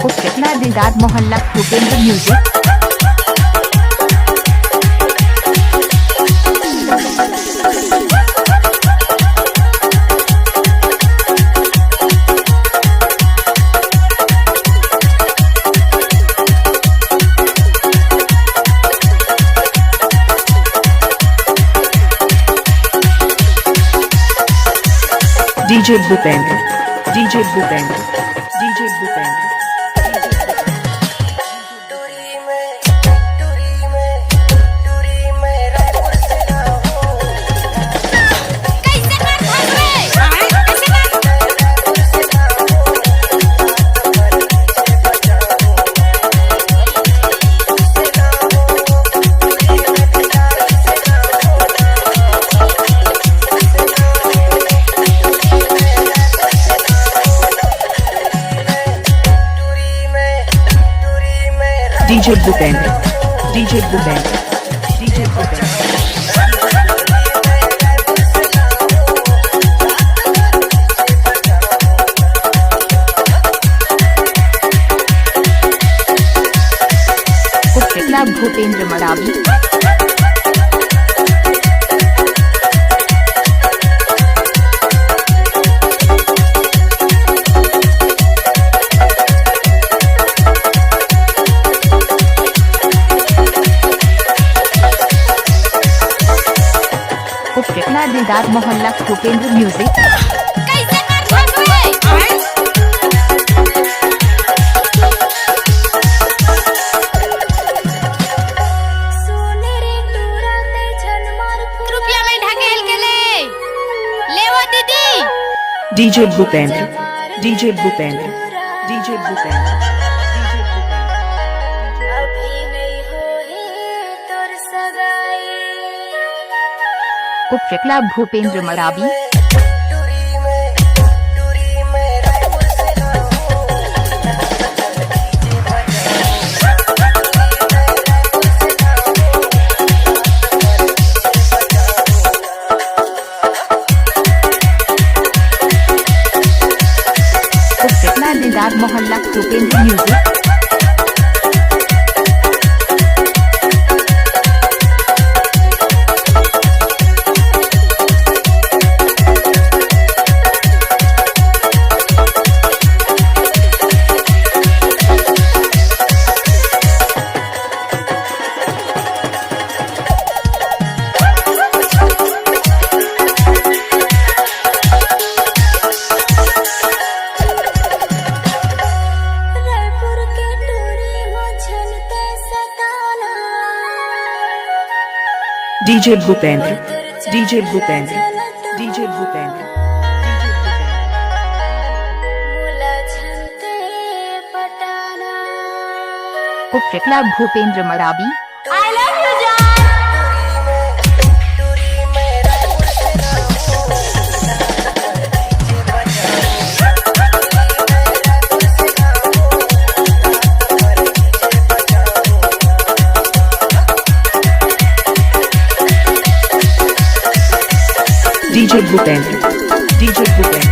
कितना दिलदार मोहल्ला Bhupendra music. DJ Bhupendra, DJ Bhupendra, DJ Bhupendra. DJ Bhupendra, DJ Bhupendra, DJ Bhupendra. कितना भूपेंद्र मरावी। कितना दिलदार मोहल्ला Bhupendra music. DJ Bhupendra, DJ Bhupendra, DJ Bhupendra. कितना भूपेंद्र मरावी। कितना दिलदार मोहल्ला Bhupendra music. DJ Bhupendra, DJ Bhupendra, DJ Bhupendra. कितना Bhupendra Maravi. DJ Bhupendra, DJ Bhupendra.